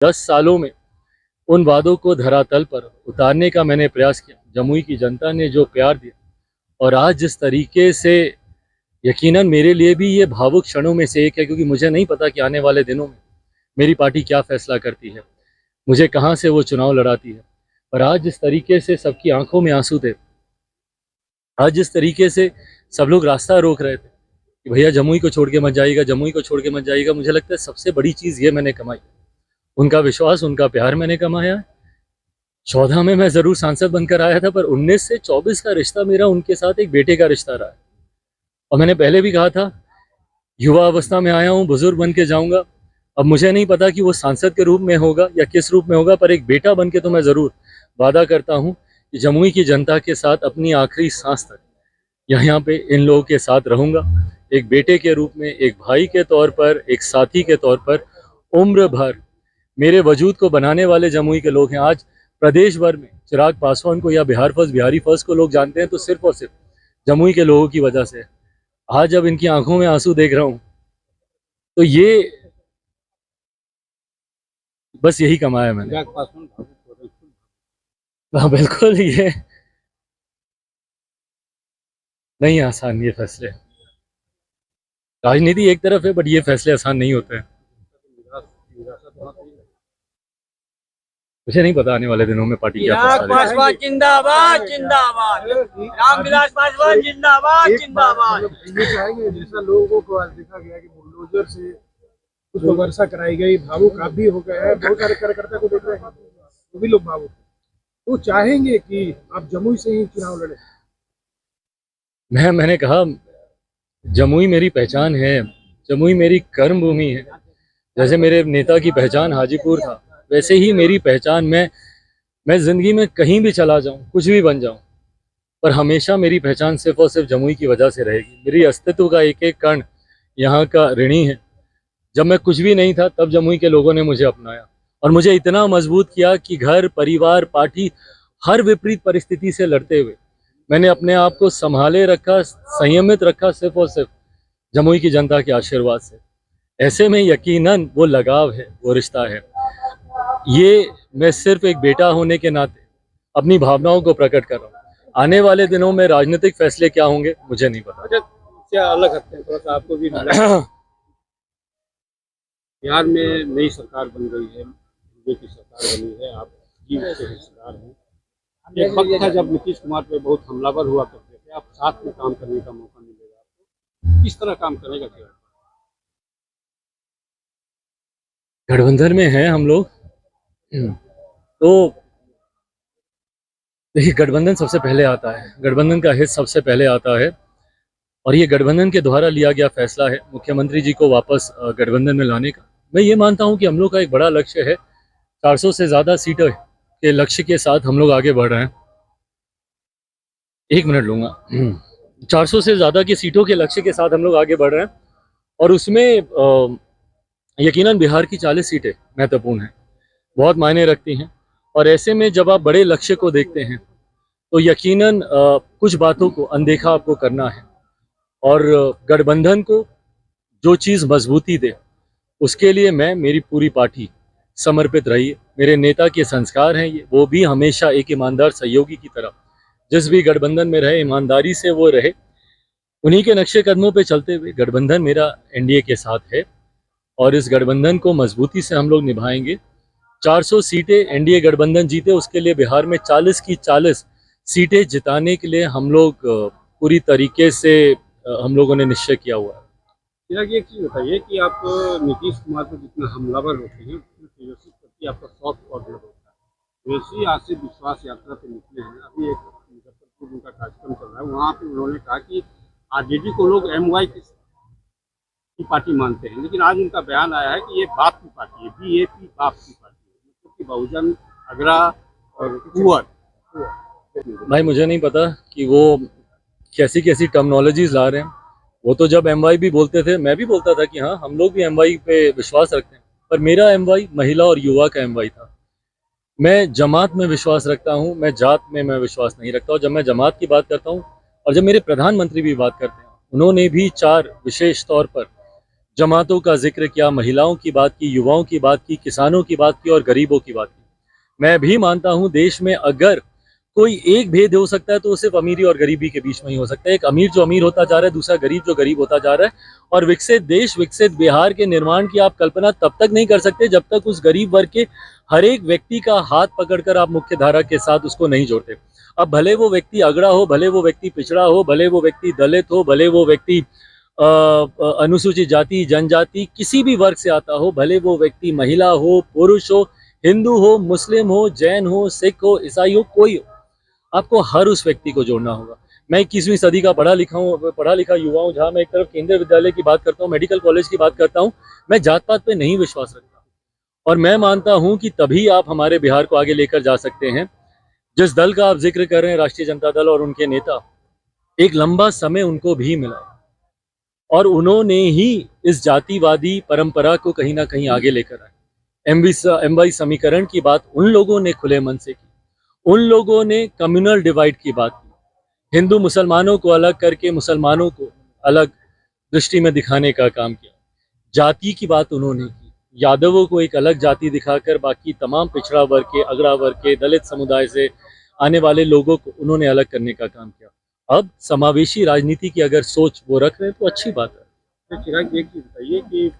10 सालों में उन वादों को धरातल पर उतारने का मैंने प्रयास किया। जमुई की जनता ने जो प्यार दिया और आज जिस तरीके से, यकीनन मेरे लिए भी ये भावुक क्षणों में से एक है, क्योंकि मुझे नहीं पता कि आने वाले दिनों में मेरी पार्टी क्या फैसला करती है, मुझे कहाँ से वो चुनाव लड़ाती है। पर आज जिस तरीके से सबकी आंखों में आंसू थे, आज जिस तरीके से सब लोग रास्ता रोक रहे थे कि भैया जमुई को छोड़ के मत जाइएगा, जमुई को छोड़ के मत जाइएगा, मुझे लगता है सबसे बड़ी चीज़ ये मैंने कमाई। उनका विश्वास, उनका प्यार मैंने कमाया। 14 में मैं ज़रूर सांसद बनकर आया था, पर 19 से 24 का रिश्ता मेरा उनके साथ एक बेटे का रिश्ता रहा है। और मैंने पहले भी कहा था, युवा अवस्था में आया हूँ, बुजुर्ग बन के जाऊँगा। अब मुझे नहीं पता कि वो सांसद के रूप में होगा या किस रूप में होगा, पर एक बेटा बन के तो मैं ज़रूर वादा करता हूँ कि जमुई की जनता के साथ अपनी आखिरी सांस तक यहाँ पे इन लोगों के साथ रहूँगा। एक बेटे के रूप में, एक भाई के तौर पर, एक साथी के तौर पर। उम्र भर मेरे वजूद को बनाने वाले जमुई के लोग हैं। आज प्रदेश भर में चिराग पासवान को या बिहार फर्स्ट, बिहारी फर्स्ट को लोग जानते हैं तो सिर्फ और सिर्फ जमुई के लोगों की वजह से। आज जब इनकी आंखों में आंसू देख रहा हूँ तो ये बस यही कमाया मैंने। हाँ बिल्कुल, ये नहीं आसान ये फैसले। राजनीति एक तरफ है, बट ये फैसले आसान नहीं होते हैं। मुझे नहीं पता आने वाले दिनों में पार्टी क्या फैसला पासवान जिंदाबाद जिंदाबाद, रामविलास पासवान जिंदाबाद जिंदाबाद। चाहेंगे जैसा लोगों को आज देखा गया कि बुलडोजर से कुछ वर्षा कराई गई, भावुक आप भी हो गए हैं, बहुत सारे कार्यकर्ता को देख रहे हैं वो भी लोग भावुक, तो चाहेंगे कि आप जमुई से ही चुनाव लड़े। मैंने कहा जमुई मेरी पहचान है, जमुई मेरी कर्म भूमि है। जैसे मेरे नेता की पहचान हाजीपुर था, वैसे ही मेरी पहचान, मैं जिंदगी में कहीं भी चला जाऊं, कुछ भी बन जाऊं, पर हमेशा मेरी पहचान सिर्फ और सिर्फ जमुई की वजह से रहेगी। मेरी अस्तित्व का एक एक कण यहाँ का ऋणी है। जब मैं कुछ भी नहीं था तब जमुई के लोगों ने मुझे अपनाया और मुझे इतना मजबूत किया कि घर, परिवार, पार्टी, हर विपरीत परिस्थिति से लड़ते हुए मैंने अपने आप को संभाले रखा, संयमित रखा, सिर्फ और सिर्फ जमुई की जनता के आशीर्वाद से। ऐसे में यकीनन वो लगाव है, वो रिश्ता है। ये मैं सिर्फ एक बेटा होने के नाते अपनी भावनाओं को प्रकट कर रहा हूँ। आने वाले दिनों में राजनीतिक फैसले क्या होंगे मुझे नहीं पता। क्या अलग हटते हैं थोड़ा सा, आपको भी बिहार में नई सरकार बन गई है, बीजेपी की सरकार बनी है, आप जीव के हिस्सेदार हैं। एक वक्त था जब नीतीश कुमार पे बहुत हमलावर हुआ करते थे, आप साथ में काम करने का मौका मिलेगा आपको, किस तरह काम करेगा क्या? गठबंधन में हैं हम लोग, तो देखिए गठबंधन सबसे पहले आता है, गठबंधन का हित सबसे पहले आता है और ये गठबंधन के द्वारा लिया गया फैसला है मुख्यमंत्री जी को वापस गठबंधन में लाने का। मैं ये मानता हूँ कि हम लोग का एक बड़ा लक्ष्य है, 400 से ज़्यादा सीटों के लक्ष्य के साथ हम लोग आगे बढ़ रहे हैं। 1 मिनट लूँगा। 400 से ज़्यादा की सीटों के लक्ष्य के साथ हम लोग आगे बढ़ रहे हैं और उसमें यकीनन बिहार की 40 सीटें महत्वपूर्ण हैं, बहुत मायने रखती हैं। और ऐसे में जब आप बड़े लक्ष्य को देखते हैं तो यकीनन कुछ बातों को अनदेखा आपको करना है और गठबंधन को जो चीज़ मजबूती दे उसके लिए मैं, मेरी पूरी पार्टी समर्पित रही है। मेरे नेता के संस्कार हैं ये, वो भी हमेशा एक ईमानदार सहयोगी की तरह जिस भी गठबंधन में रहे ईमानदारी से वो रहे। उन्हीं के नक्शे कदमों पे चलते हुए गठबंधन मेरा एनडीए के साथ है और इस गठबंधन को मजबूती से हम लोग निभाएंगे। 400 सीटें एनडीए गठबंधन जीते, उसके लिए बिहार में 40 की 40 सीटें जिताने के लिए हम लोग पूरी तरीके से हम लोगों ने निश्चय किया हुआ है। एक चीज़ बताइए कि आप नीतीश कुमार पर जितना हमलावर होते हैं तेजस्वी प्रति आपका सॉफ्ट कॉर्नर होता है। तेजस्वी आज से विश्वास यात्रा पे निकले हैं, अभी एक मुजफ्फरपुर उनका कार्यक्रम चल रहा है, वहाँ पे उन्होंने कहा कि आरजेडी को लोग MY की पार्टी मानते हैं, लेकिन आज उनका बयान आया है कि ये बाप की पार्टी है, BAP बाप की पार्टी है, मतलब कि बहुजन अगरा और कुंवर। भाई मुझे नहीं पता कि वो कैसी कैसी टर्मिनोलॉजीज ला रहे हैं। वो तो जब MY भी बोलते थे मैं भी बोलता था कि हाँ हम लोग भी MY पे विश्वास रखते हैं, पर मेरा MY महिला और युवा का MY था। मैं जमात में विश्वास रखता हूँ, मैं जात में मैं विश्वास नहीं रखता। और जब मैं जमात की बात करता हूँ और जब मेरे प्रधानमंत्री भी बात करते हैं, उन्होंने भी 4 विशेष तौर पर जमातों का जिक्र किया, महिलाओं की बात की, युवाओं की बात की, किसानों की बात की और गरीबों की बात की। मैं भी मानता हूं देश में अगर कोई एक भेद हो सकता है तो वो सिर्फ अमीरी और गरीबी के बीच में ही हो सकता है। एक अमीर जो अमीर होता जा रहा है, दूसरा गरीब जो गरीब होता जा रहा है। और विकसित देश, विकसित बिहार के निर्माण की आप कल्पना तब तक नहीं कर सकते जब तक उस गरीब वर्ग के हर एक व्यक्ति का हाथ पकड़कर आप मुख्य धारा के साथ उसको नहीं जोड़ते। अब भले वो व्यक्ति अगड़ा हो, भले वो व्यक्ति पिछड़ा हो, भले वो व्यक्ति दलित हो, भले वो व्यक्ति अनुसूचित जाति जनजाति किसी भी वर्ग से आता हो, भले वो व्यक्ति महिला हो, पुरुष हो, हिंदू हो, मुस्लिम हो, जैन हो, सिख हो, ईसाई हो, कोई हो, आपको हर उस व्यक्ति को जोड़ना होगा। मैं 21वीं सदी का पढ़ा लिखा युवा हूँ, जहाँ मैं एक तरफ केंद्रीय विद्यालय की बात करता हूँ, मेडिकल कॉलेज की बात करता हूँ। मैं जात पात पे नहीं विश्वास रखता और मैं मानता हूँ कि तभी आप हमारे बिहार को आगे लेकर जा सकते हैं। जिस दल का आप जिक्र कर रहे हैं, राष्ट्रीय जनता दल, और उनके नेता, एक लंबा समय उनको भी मिला और उन्होंने ही इस जातिवादी परंपरा को कहीं ना कहीं आगे लेकर आए। एमवाई समीकरण की बात उन लोगों ने खुले मन से की। उन लोगों ने कम्युनल डिवाइड की बात की, हिंदू मुसलमानों को अलग करके मुसलमानों को अलग दृष्टि में दिखाने का काम किया। जाति की बात उन्होंने की, यादवों को एक अलग जाति दिखाकर बाकी तमाम पिछड़ा वर्ग के, अगड़ा वर्ग के, दलित समुदाय से आने वाले लोगों को उन्होंने अलग करने का काम किया। अब समावेशी राजनीति की अगर सोच वो रख रहे हैं तो अच्छी बात है। चिराग, एक चीज बताइए कि